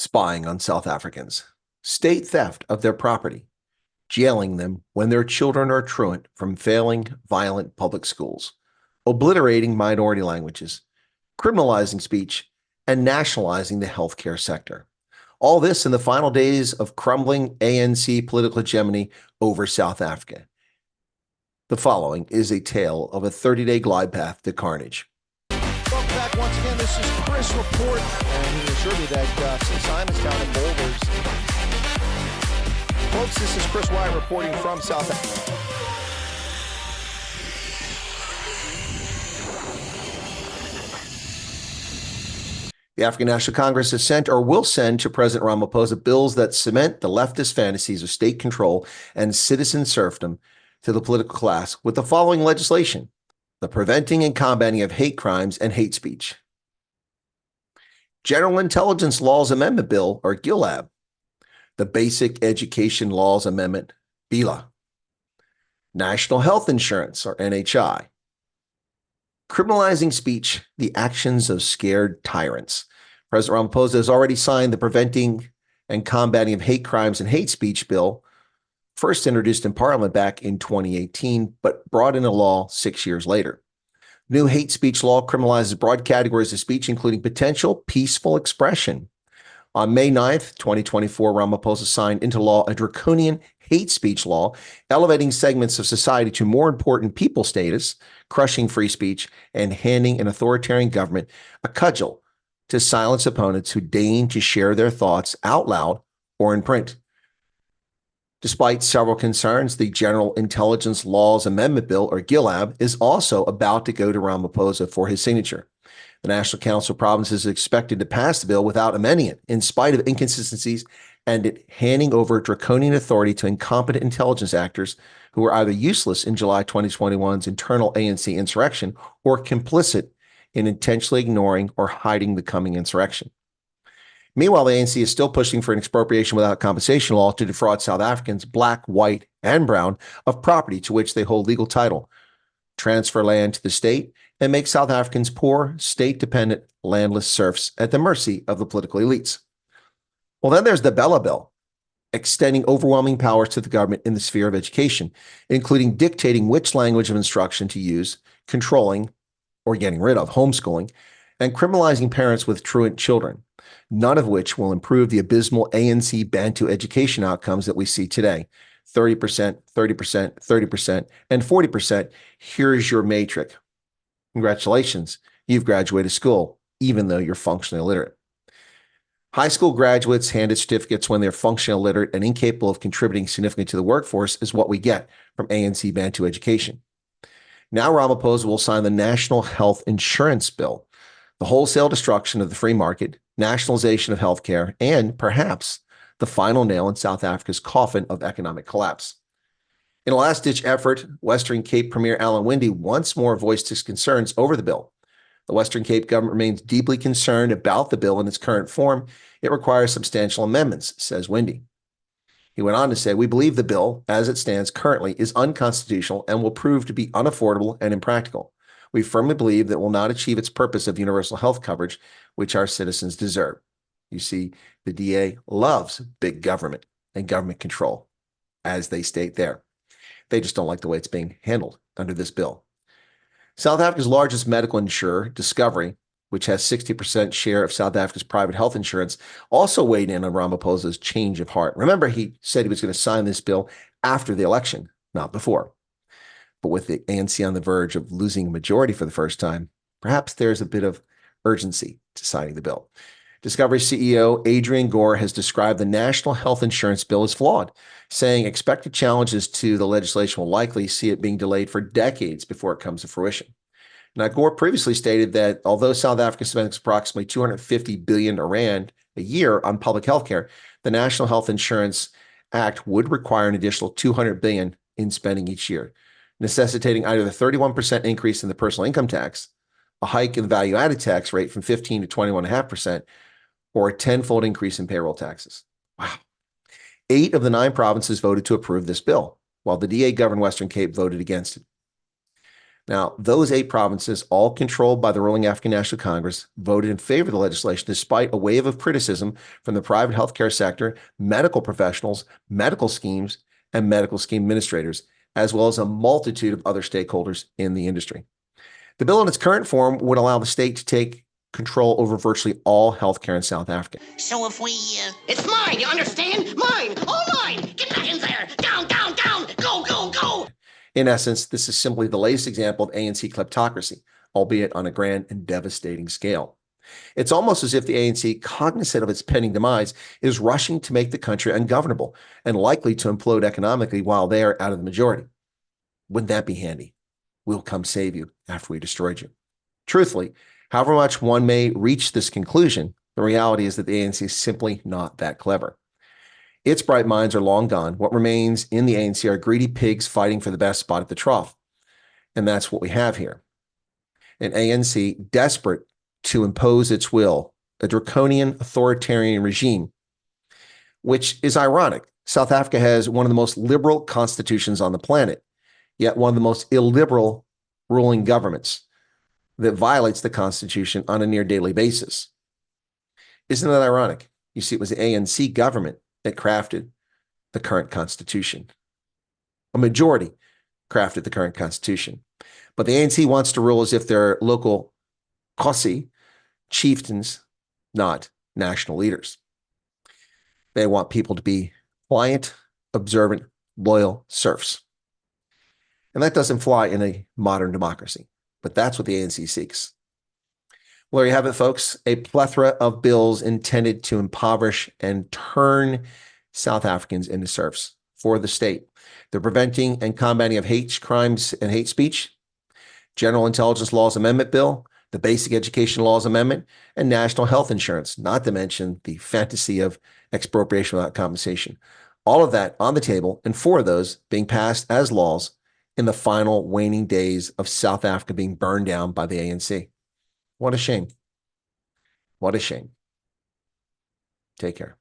spying on South Africans, state theft of their property, jailing them when their children are truant from failing violent public schools, obliterating minority languages, criminalizing speech, and nationalizing the healthcare sector. All this in the final days of crumbling ANC political hegemony over South Africa. The following is a tale of a 30-day glide path to carnage. Welcome back once again. This is Chris Report, and he assured me that St. Simon's Town in Boulders. Folks, this is Chris Wyatt reporting from South Africa. The African National Congress has sent or will send to President Ramaphosa bills that cement the leftist fantasies of state control and citizen serfdom to the political class with the following legislation: the Preventing and Combating of Hate Crimes and Hate Speech, General Intelligence Laws Amendment Bill, or GILAB, the Basic Education Laws Amendment, BELA, National Health Insurance, or NHI, criminalizing speech, the actions of scared tyrants. President Ramaphosa has already signed the Preventing and Combating of Hate Crimes and Hate Speech bill, first introduced in Parliament back in 2018, but brought into law 6 years later. New hate speech law criminalizes broad categories of speech, including potential peaceful expression. On May 9th, 2024, Ramaphosa signed into law a draconian hate speech law, elevating segments of society to more important people status, crushing free speech, and handing an authoritarian government a cudgel to silence opponents who deign to share their thoughts out loud or in print. Despite several concerns, the General Intelligence Laws Amendment Bill, or GILAB, is also about to go to Ramaphosa for his signature. The National Council of Provinces is expected to pass the bill without amending it, in spite of inconsistencies and it handing over draconian authority to incompetent intelligence actors who were either useless in July 2021's internal ANC insurrection or complicit in intentionally ignoring or hiding the coming insurrection. Meanwhile, the ANC is still pushing for an expropriation without compensation law to defraud South Africans, black, white, and brown, of property to which they hold legal title, transfer land to the state, and make South Africans poor, state-dependent, landless serfs at the mercy of the political elites. Well, then there's the BELA bill, extending overwhelming powers to the government in the sphere of education, including dictating which language of instruction to use, controlling or getting rid of homeschooling, and criminalizing parents with truant children, none of which will improve the abysmal ANC Bantu education outcomes that we see today. 30%, 30%, 30%, and 40%. Here's your matrix. Congratulations, you've graduated school, even though you're functionally illiterate. High school graduates handed certificates when they're functionally illiterate and incapable of contributing significantly to the workforce is what we get from ANC Bantu education. Now Ramaphosa will sign the National Health Insurance Bill, the wholesale destruction of the free market, nationalization of healthcare, and perhaps the final nail in South Africa's coffin of economic collapse. In a last-ditch effort, Western Cape Premier Alan Winde once more voiced his concerns over the bill. The Western Cape government remains deeply concerned about the bill in its current form. It requires substantial amendments, says Winde. He went on to say, "We believe the bill, as it stands currently, is unconstitutional and will prove to be unaffordable and impractical. We firmly believe that it will not achieve its purpose of universal health coverage, which our citizens deserve." You see, the DA loves big government and government control, as they state there. They just don't like the way it's being handled under this bill. South Africa's largest medical insurer, Discovery, which has 60% share of South Africa's private health insurance, also weighed in on Ramaphosa's change of heart. Remember, he said he was going to sign this bill after the election, not before. But with the ANC on the verge of losing a majority for the first time, perhaps there's a bit of urgency to signing the bill. Discovery CEO Adrian Gore has described the National Health Insurance Bill as flawed, saying expected challenges to the legislation will likely see it being delayed for decades before it comes to fruition. Now, Gore previously stated that although South Africa spends approximately 250 billion rand a year on public health care, the National Health Insurance Act would require an additional 200 billion in spending each year, necessitating either the 31% increase in the personal income tax, a hike in the value-added tax rate from 15 to 21.5%, or a tenfold increase in payroll taxes. Wow. 8 of the 9 provinces voted to approve this bill, while the DA-governed Western Cape voted against it. Now, those 8 provinces, all controlled by the ruling African National Congress, voted in favor of the legislation despite a wave of criticism from the private healthcare sector, medical professionals, medical schemes, and medical scheme administrators, as well as a multitude of other stakeholders in the industry. The bill in its current form would allow the state to take control over virtually all healthcare in South Africa. So if we, it's mine, you understand? Mine, all mine! Get back in there! Down, down, down! Go, go, go! In essence, this is simply the latest example of ANC kleptocracy, albeit on a grand and devastating scale. It's almost as if the ANC, cognizant of its pending demise, is rushing to make the country ungovernable and likely to implode economically while they are out of the majority. Wouldn't that be handy? We'll come save you after we destroyed you. Truthfully, however much one may reach this conclusion, the reality is that the ANC is simply not that clever. Its bright minds are long gone. What remains in the ANC are greedy pigs fighting for the best spot at the trough. And that's what we have here. An ANC desperate to impose its will, a draconian authoritarian regime, which is ironic. South Africa has one of the most liberal constitutions on the planet, yet one of the most illiberal ruling governments that violates the Constitution on a near daily basis. Isn't that ironic? You see, it was the ANC government that crafted the current Constitution. A majority crafted the current Constitution. But the ANC wants to rule as if they're local Kosi, chieftains, not national leaders. They want people to be pliant, observant, loyal serfs. And that doesn't fly in a modern democracy, but that's what the ANC seeks. Well, there you have it, folks. A plethora of bills intended to impoverish and turn South Africans into serfs for the state. The Preventing and Combating of Hate Crimes and Hate Speech, General Intelligence Laws Amendment Bill, the Basic Education Laws Amendment, and National Health Insurance, not to mention the fantasy of expropriation without compensation. All of that on the table, and 4 of those being passed as laws in the final waning days of South Africa being burned down by the ANC. What a shame. What a shame. Take care.